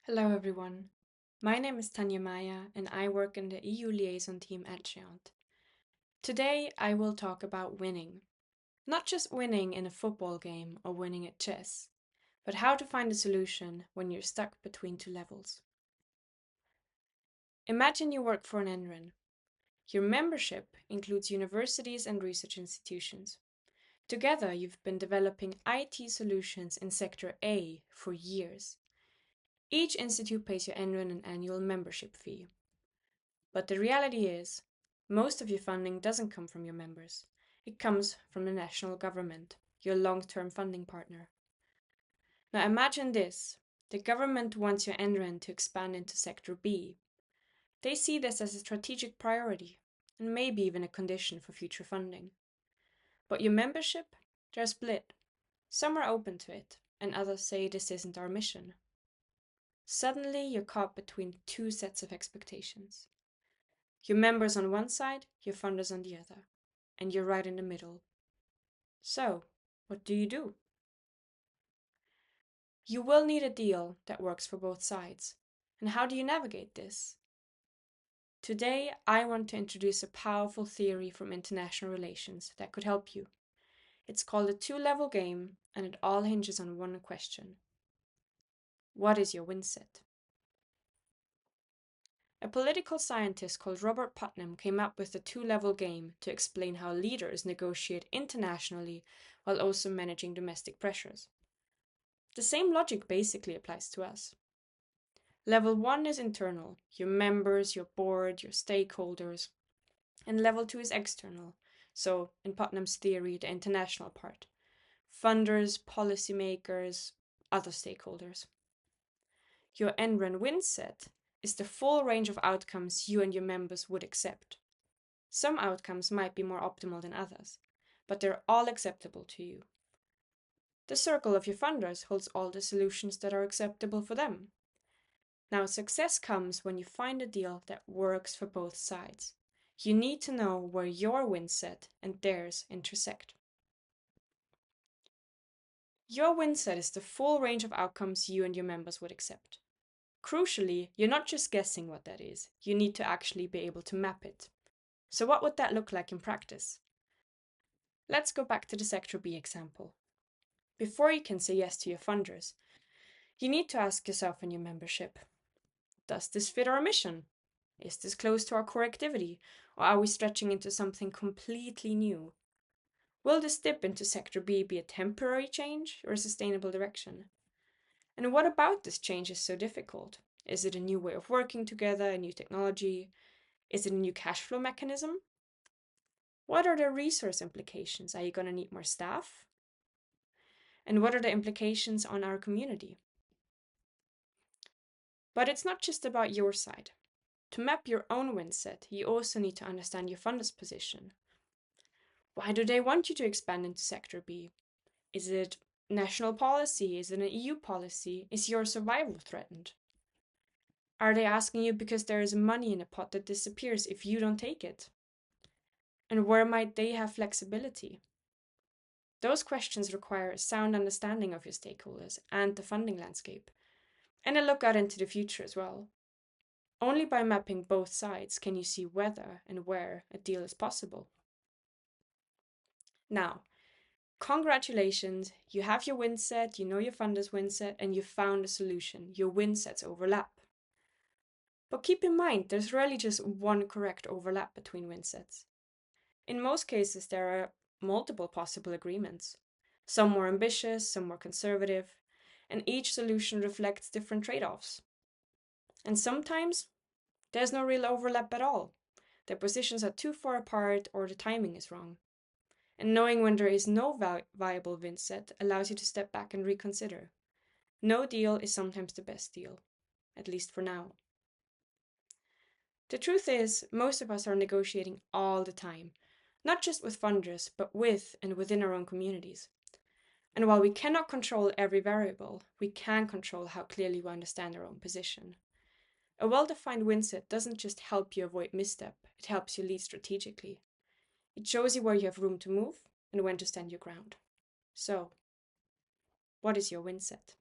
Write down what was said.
Hello everyone, my name is Tanja Maier and I work in the EU Liaison team at GÉANT. Today I will talk about winning. Not just winning in a football game or winning at chess, but how to find a solution when you're stuck between two levels. Imagine you work for an NREN. Your membership includes universities and research institutions. Together you've been developing IT solutions in Sector A for years. Each institute pays your NREN an annual membership fee. But the reality is, most of your funding doesn't come from your members. It comes from the national government, your long-term funding partner. Now imagine this. The government wants your NREN to expand into Sector B. They see this as a strategic priority, and maybe even a condition for future funding. But your membership? They're split. Some are open to it, and others say this isn't our mission. Suddenly you're caught between two sets of expectations. Your members on one side, your funders on the other, and you're right in the middle. So, what do you do? You will need a deal that works for both sides. And how do you navigate this? Today, I want to introduce a powerful theory from international relations that could help you. It's called a two-level game, and it all hinges on one question. What is your win set? A political scientist called Robert Putnam came up with the two-level game to explain how leaders negotiate internationally while also managing domestic pressures. The same logic basically applies to us. Level 1 is internal, your members, your board, your stakeholders. And level 2 is external, so in Putnam's theory, the international part. Funders, policymakers, other stakeholders. Your NREN win set is the full range of outcomes you and your members would accept. Some outcomes might be more optimal than others, but they're all acceptable to you. The circle of your funders holds all the solutions that are acceptable for them. Now, success comes when you find a deal that works for both sides. You need to know where your win set and theirs intersect. Your win set is the full range of outcomes you and your members would accept. Crucially, you're not just guessing what that is, you need to actually be able to map it. So what would that look like in practice? Let's go back to the Sector B example. Before you can say yes to your funders, you need to ask yourself and your membership, does this fit our mission? Is this close to our core activity, or are we stretching into something completely new? Will this dip into Sector B be a temporary change or a sustainable direction? And what about this change is so difficult? Is it a new way of working together, a new technology? Is it a new cash flow mechanism? What are the resource implications? Are you going to need more staff? And what are the implications on our community? But it's not just about your side. To map your own win set, you also need to understand your funder's position. Why do they want you to expand into Sector B? Is it national policy? Is it an EU policy? Is your survival threatened? Are they asking you because there is money in a pot that disappears if you don't take it? And where might they have flexibility? Those questions require a sound understanding of your stakeholders and the funding landscape, and a look out into the future as well. Only by mapping both sides can you see whether and where a deal is possible. Now, congratulations, you have your win set, you know your funder's win set, and you've found a solution. Your win sets overlap. But keep in mind, there's rarely just one correct overlap between win sets. In most cases, there are multiple possible agreements. Some more ambitious, some more conservative, and each solution reflects different trade-offs. And sometimes, there's no real overlap at all. Their positions are too far apart or the timing is wrong. And knowing when there is no viable win set allows you to step back and reconsider. No deal is sometimes the best deal, at least for now. The truth is, most of us are negotiating all the time, not just with funders, but with and within our own communities. And while we cannot control every variable, we can control how clearly we understand our own position. A well-defined win set doesn't just help you avoid misstep, it helps you lead strategically. It shows you where you have room to move and when to stand your ground. So, what is your win set?